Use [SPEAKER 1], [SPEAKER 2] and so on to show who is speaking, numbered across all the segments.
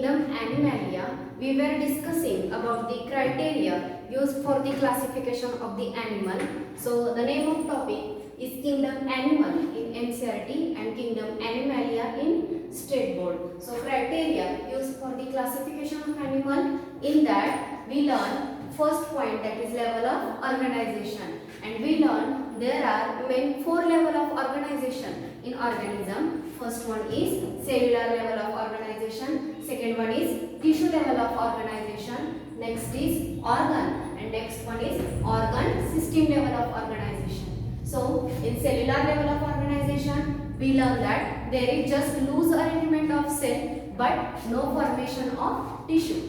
[SPEAKER 1] kingdom Animalia, we were discussing about the criteria used for the classification of the animal. So the name of topic is Kingdom Animal in NCERT and Kingdom Animalia in State Board. So criteria used for the classification of animal, in that we learn first point, that is level of organization, and we learn there are main 4 level of organization in organism. First one is cellular level of organization, second one is tissue level of organization, next is organ, and next one is organ system level of organization. So in cellular level of organization, we learn that there is just loose arrangement of cell but no formation of tissue.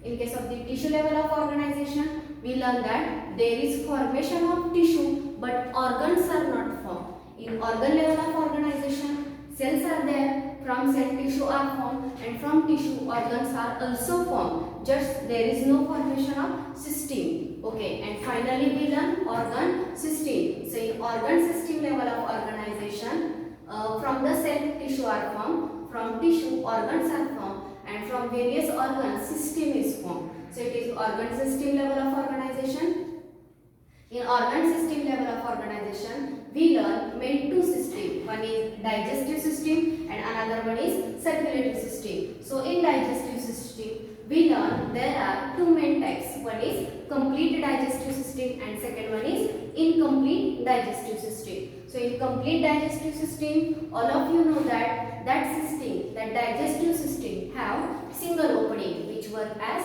[SPEAKER 1] In case of the tissue level of organization, we learn that there is formation of tissue but organs are not formed. In organ level of organization, cells are there, from cell tissue are formed, and from tissue organs are also formed, just there is no formation of system. Okay, and finally we learn organ system. So in organ system level of organization, from the cell tissue are formed, from tissue organs are formed, and from various organs system is formed. So it is organ system level of organization. In organ system level of organization, we learn main 2 systems. One is digestive system and another one is circulatory system. So in digestive system, we learn there are 2 main types. One is complete digestive system and second one is incomplete digestive system. So in complete digestive system, all of you know that system, that digestive system have single opening which work as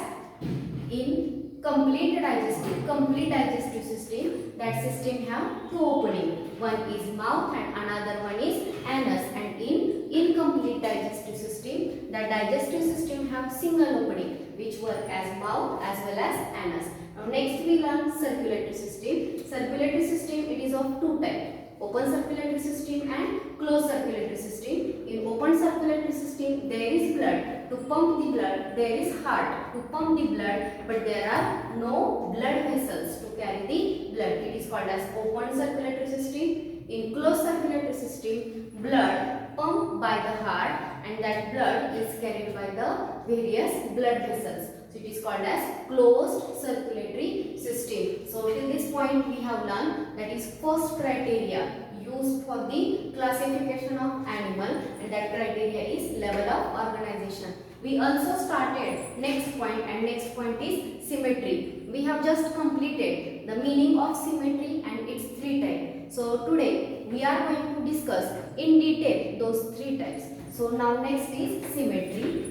[SPEAKER 1] in complete digestive system, that system have 2 opening. One is mouth and another one is anus, and in incomplete digestive system, the digestive system have single opening which work as mouth as well as anus. Now next we learn circulatory system. Circulatory system, it is of 2 types. Open circulatory system and closed circulatory system. In open circulatory system, there is blood to pump the blood, there is heart to pump the blood, but there are no blood vessels to carry the blood. It is called as open circulatory system. In closed circulatory system, blood pumped by the heart and that blood is carried by the various blood vessels. So it is called as closed circulatory system. So till this point we have learned, that is first criteria used for the classification of animal, and that criteria is level of organization. We also started next point, and next point is symmetry. We have just completed the meaning of symmetry and its 3 types. So today we are going to discuss in detail those 3 types. So now next is symmetry.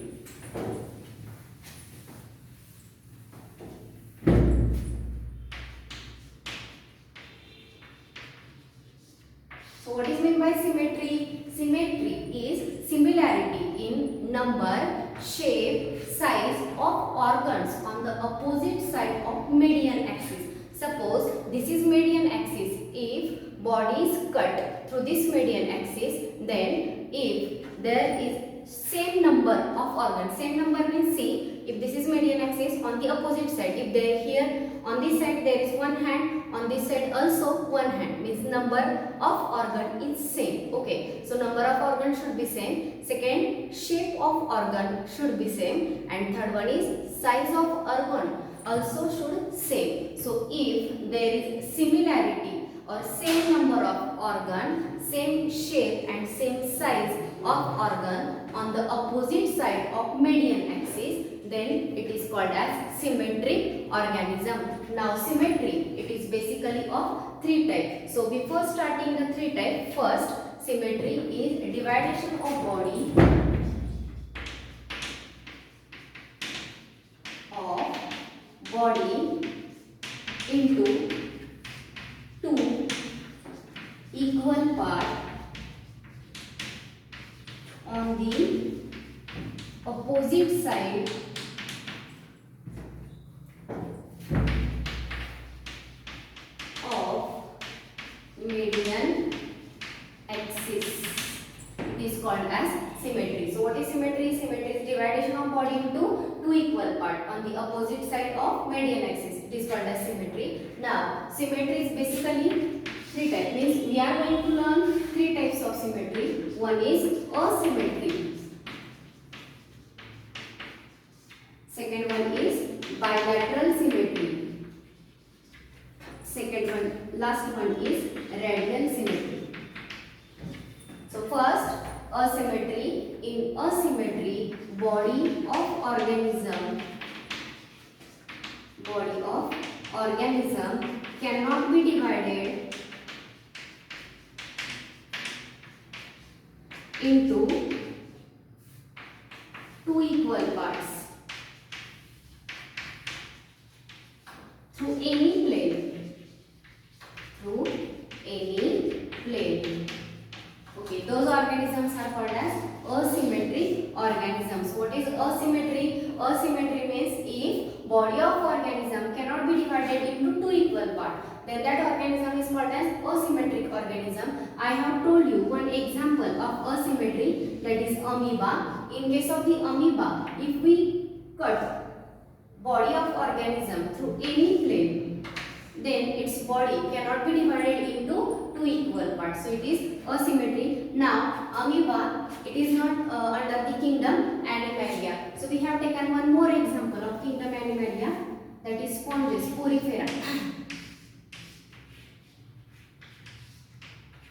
[SPEAKER 1] So what is meant by symmetry? Symmetry is similarity in number, shape, size of organs on the opposite side of median axis. Suppose this is median axis. If body is cut through this median axis, then if there is same number of organs, same number means see, if this is median axis, on the opposite side, if there here on this side there is one hand, on this side also one hand, means number of organ is same. Okay, so number of organ should be same. Second, shape of organ should be same, and third one is size of organ also should same. So if there is similarity or same number of organ, same shape and same size of organ on the opposite side of median axis, then it is called as symmetric organism. Now symmetry, it is basically of 3 types. So before starting the 3 types, first symmetry is division of body into 2 equal parts on the opposite side of median axis. It is called as symmetry. So what is symmetry? Symmetry is division of body into 2 equal parts on the opposite side of median axis. It is called as symmetry. Now symmetry is basically 3 types. Means we are going to learn 3 types of symmetry. One is asymmetry. Second one, last one is radial symmetry. So first, asymmetry. In asymmetry, body of organism cannot be divided into two equal parts through any plane. Okay, those organisms are called as asymmetric organisms. What is asymmetry? Asymmetry means if body of organism cannot be divided into two equal parts, then that organism is called as asymmetric organism. I have told you one example of asymmetry, that is amoeba. In case of the amoeba, if we cut body of organism through any plane, then its body cannot be divided into two equal parts. So it is asymmetry. Now amoeba, it is not under the kingdom Animalia. So we have taken one more example of kingdom Animalia, that is sponges, Porifera.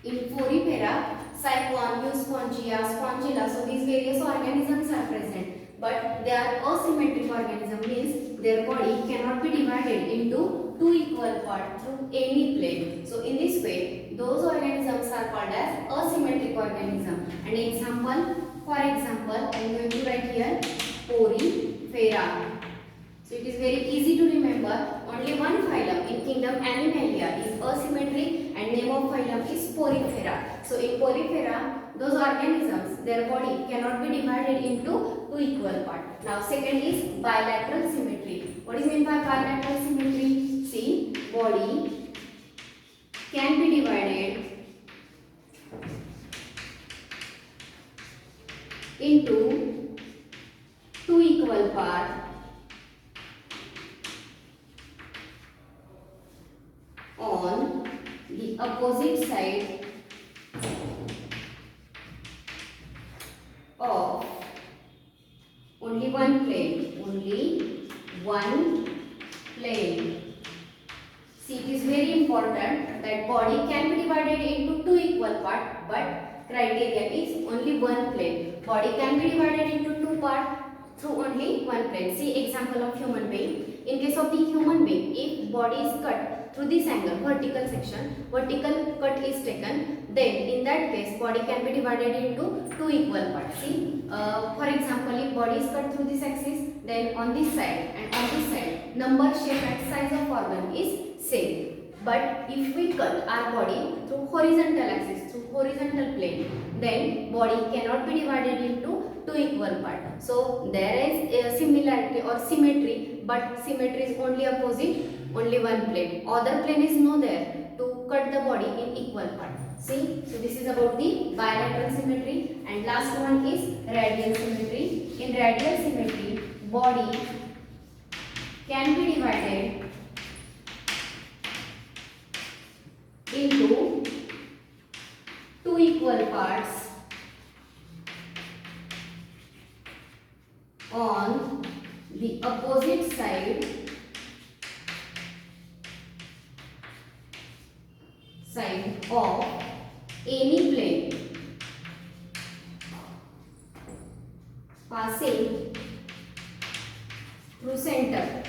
[SPEAKER 1] In Porifera, Cyclone, Euspongia, Spongilla, so these various organisms are present. But they are asymmetric organism, means their body cannot be divided into two equal parts through any plane. So in this way, those organisms are called as asymmetric organism. An example, for example, I am going to write here Porifera. So it is very easy to remember. Only one phylum in kingdom Animalia is asymmetric and name of phylum is Porifera. So in Porifera, those organisms, their body cannot be divided into two equal parts. Now second is bilateral symmetry. What is meant by bilateral symmetry? See, body can be divided into two equal parts on the opposite side of only one plane. See, it is very important that body can be divided into two equal parts, but criteria is only one plane. Body can be divided into two parts through only one plane. See example of human being. In case of the human being, if body is cut through this angle, vertical section, vertical cut is taken, then in that case body can be divided into two equal parts. See, for example, if body is cut through this axis, then on this side and on this side, number, shape and size of organ is same. But if we cut our body through horizontal axis, through horizontal plane, then body cannot be divided into two equal parts. So there is a similarity or symmetry, but symmetry is only opposite, only one plane. Other plane is no there to cut the body in equal parts. See, so this is about the bilateral symmetry, and last one is radial symmetry. In radial symmetry, body can be divided into two equal parts on the opposite side of any plane passing through center.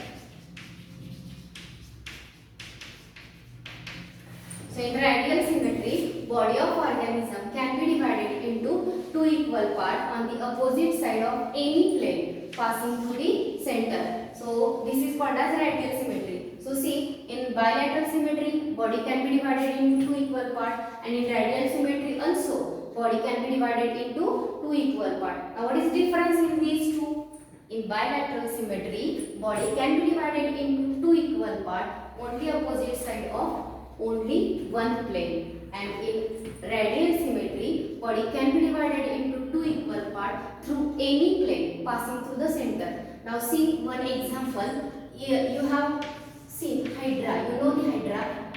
[SPEAKER 1] So in radial symmetry, body of organism can be divided into two equal parts on the opposite side of any plane passing through the center. So this is called as radial symmetry. So see, in bilateral symmetry, body can be divided into two equal parts, and in radial symmetry also, body can be divided into two equal parts. Now what is the difference in these two? In bilateral symmetry, body can be divided into two equal parts, only opposite side of only one plane, and in radial symmetry, body can be divided into two equal parts through any plane passing through the center. Now see one example. Here you have seen Hydra. You know the Hydra.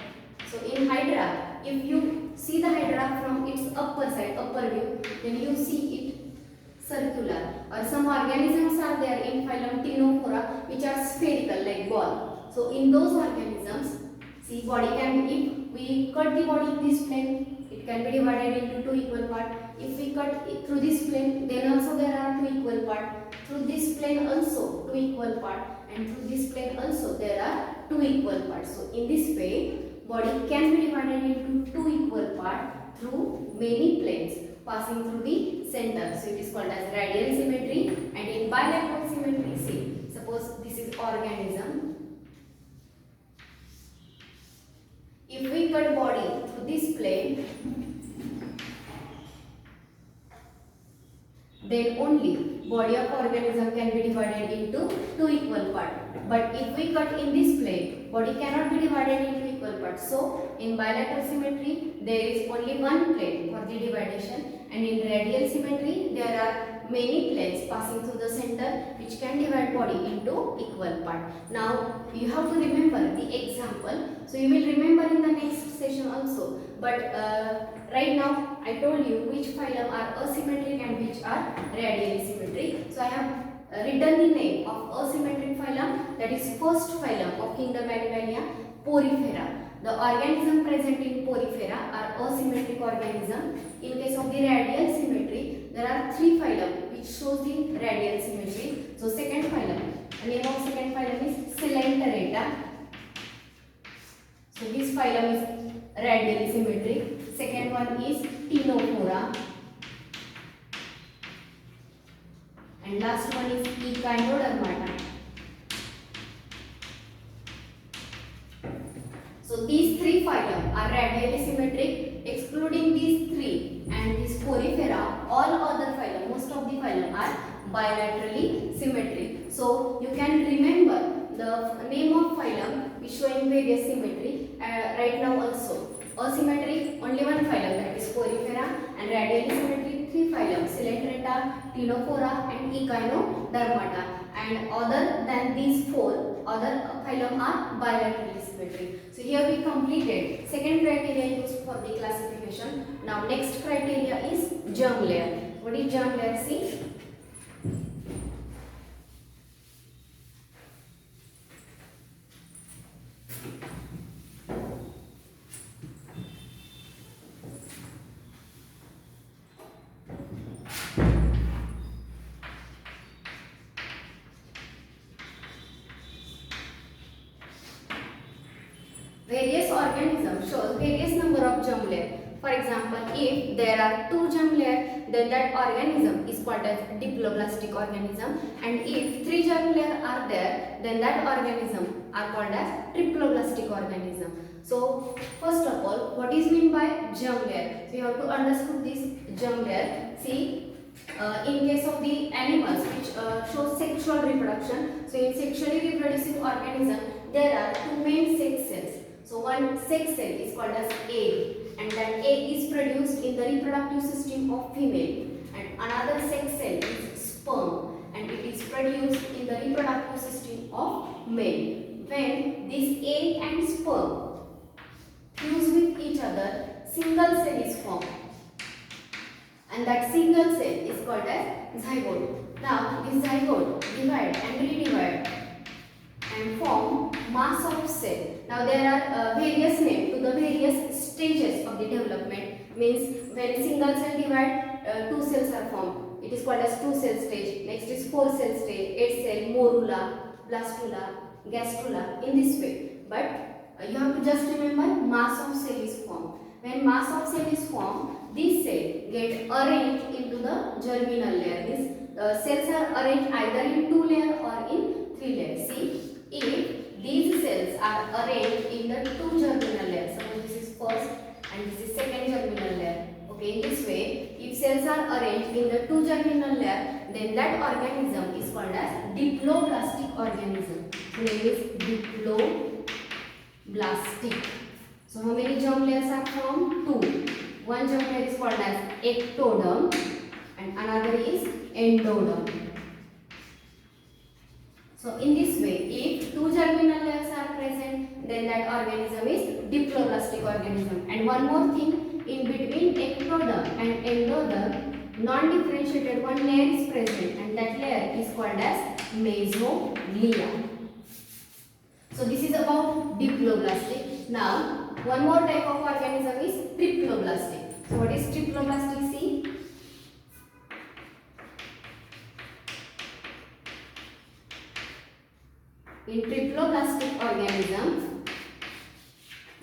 [SPEAKER 1] So in Hydra, if you see the Hydra from its upper side, upper view, then you see it circular. Or some organisms are there in phylum Ctenophora which are spherical like ball. So in those organisms, See, body can, if we cut the body in this plane, it can be divided into two equal parts. If we cut it through this plane, then also there are two equal parts. Through this plane also two equal parts, and through this plane also there are two equal parts. So in this way, body can be divided into two equal parts through many planes passing through the center. So it is called as radial symmetry. And in bilateral symmetry, see, suppose this is organism. If we cut body through this plane, then only body of organism can be divided into two equal parts. But if we cut in this plane, body cannot be divided into equal parts. So in bilateral symmetry, there is only one plane for the division, and in radial symmetry, there are many planes passing through the center which can divide body into equal parts. Now you have to remember the example. So you will remember in the next session also. But right now I told you which phylum are asymmetric and which are radially symmetric. So I have written the name of asymmetric phylum, that is first phylum of kingdom Animalia, Porifera. The organism present in Porifera are asymmetric organism. In case of the radial symmetry, there are three phylum which shows the radial symmetry. So second phylum, the name of second phylum is Coelenterata. So this phylum is radially symmetric. Second one is Ctenophora. And last one is Echinodermata. So these three phylum are radially symmetric. Excluding these three and this Porifera, all other phylum, most of the phylum are bilaterally symmetric. So you can remember the name of phylum is showing various symmetry right now also. Asymmetric, only one phylum, that is Porifera, and radially symmetric, three phylum, Coelenterata, Ctenophora and Echinodermata. And other than these four, other phylum are bilaterally symmetric. So here we completed second criteria used for the classification. Now next criteria is germ layer. What is germ layer? See. Various organisms shows various number of germ layer. For example, if there are two germ layers, then that organism is called as diploblastic organism, and if three germ layers are there, then that organism are called as triploblastic organism. So first of all, what is meant by germ layer? So you have to understand this germ layer. See, in case of the animals which show sexual reproduction, so in sexually reproducing organism, there are two main sex cells. So one sex cell is called as egg, and that egg is produced in the reproductive system of female, and another sex cell is sperm, and it is produced in the reproductive system of male. When this egg and sperm fuse with each other, single cell is formed, and that single cell is called as zygote. Now this zygote divide and redivide and form mass of cell. Now there are various names to the various stages of the development. Means when single cell divide, two cells are formed. It is called as two cell stage. Next is four cell stage, 8 cell, morula, blastula, gastrula, in this way. But you have to just remember mass of cell is formed. When mass of cell is formed, these cells get arranged into the germinal layer. These cells are arranged either in two layers or in three layers. See, if these cells are arranged in the two germinal layers, suppose this is first and this is second germinal layer. Okay, in this way, if cells are arranged in the two germinal layer, then that organism is called as diploblastic organism. So name is diploblastic. So how many germ layers are formed? Two. One germ layer is called as ectoderm and another is endoderm. So in this way, if two germinal layers are present, then that organism is diploblastic organism. And one more thing, in between ectoderm and endoderm, non-differentiated one layer is present, and that layer is called as mesoglea. So this is about diploblastic. Now one more type of organism is triploblastic. So what is triploblastic? See. In triploblastic organism,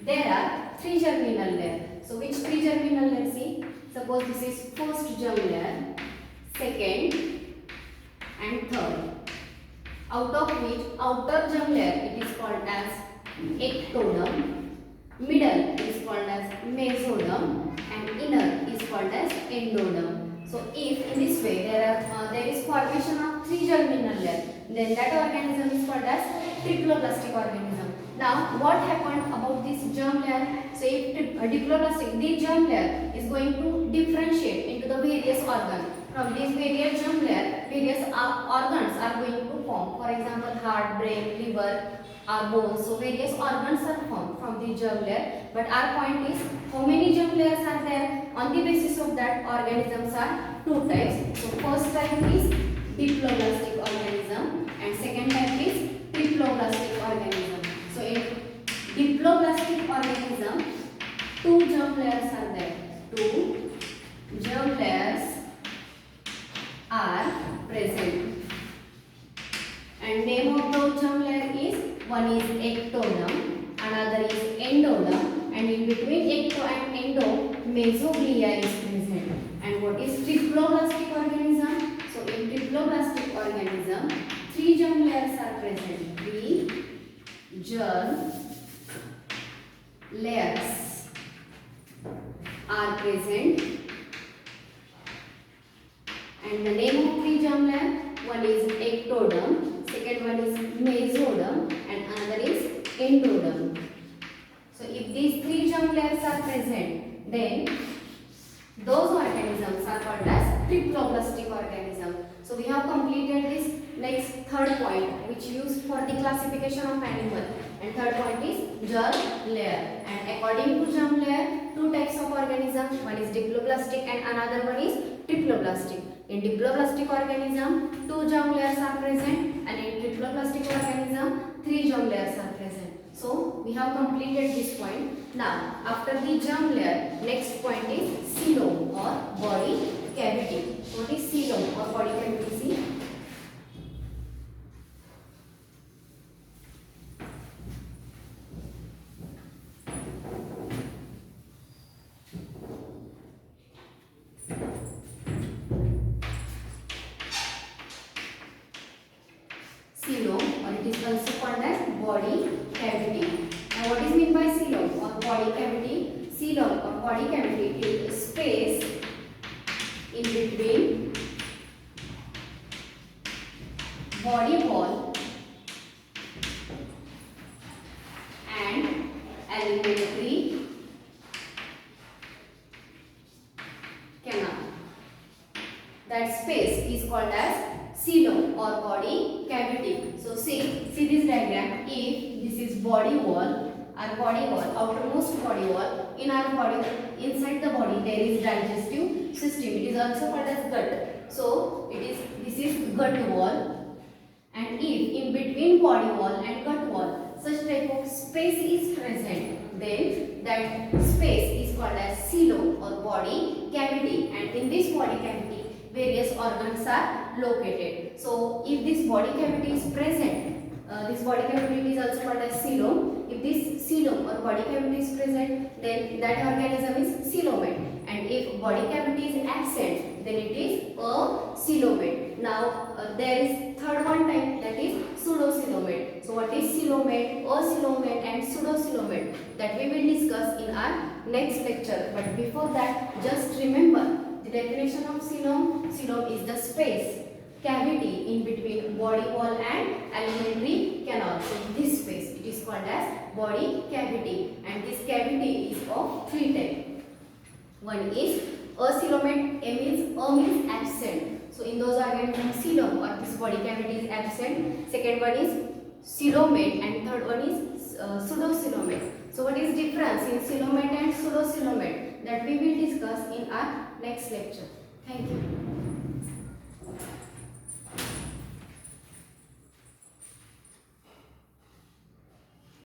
[SPEAKER 1] there are three germinal layers. So which three germinal layers? See, suppose this is first germ layer, second and third. Out of which outer germ layer it is called as ectoderm, middle is called as mesoderm, and inner is called as endoderm. So if in this way there is formation of three germinal layers, then that organism is called as triploblastic organism. Now what happened about this germ layer? So if diploblastic, this germ layer is going to differentiate into the various organs. From these various germ layer, various organs are going to form. For example, heart, brain, liver, or bones. So various organs are formed from the germ layer. But our point is, how many germ layers are there? On the basis of that, organisms are two types. So first type is diploblastic organism, and second type is triploblastic organism. So in diploblastic organism, two germ layers are there. Two germ layers are present, and name of those germ layer is, one is ectoderm, another is endoderm, and in between ecto and endo, mesoglia is present. And what is triploblastic organism? So in triploblastic organism, three germ layers are present. Three germ layers are present, and the name of three germ layer, one is ectoderm, second one is mesoderm, and another is endoderm. So if these three germ layers are present, then those organisms are called as triploblastic organism. So we have completed this next third point, which used for the classification of animal. And third point is germ layer. And according to germ layer, two types of organism. One is diploblastic and another one is triploblastic. In diploblastic organism, two germ layers are present, and in triploblastic organism, three germ layers are present. So we have completed this point. Now after the germ layer, next point is coelom or body cavity. What is coelom or body cavity? See. Coelom, or it is also called as body cavity. Now what is meant by coelom or body cavity? Coelom or body cavity is space in between body wall and alimentary canal. That space is called as coelom or body cavity. So see this diagram. If this is body wall, our body wall, outermost body wall, in our body, inside the body there is digestive system. It is also called as gut. So this is gut wall, and if in between body wall and gut wall such type of space is present, then that space is called as coelom or body cavity. And in this body cavity, various organs are located. So if this body cavity is present, this body cavity is also called as coelom. If this coelom or body cavity is present, then that organism is coelomate. And if body cavity is absent, then it is a coelomate. Now there is third one type, that is pseudocoelomate. So what is coelomate, acoelomate and pseudocoelomate? That we will discuss in our next lecture. But before that, just remember the definition of coelom. Coelom is the space, cavity in between body wall and alimentary canal. So this space, it is called as body cavity, and this cavity is of three types. One is acoelomate. A means absent. So in those organisms, coelom or this body cavity is absent. Second one is coelomate, and third one is pseudocoelomate. So what is difference in coelomate and pseudocoelomate? That we will discuss in our next lecture. Thank you.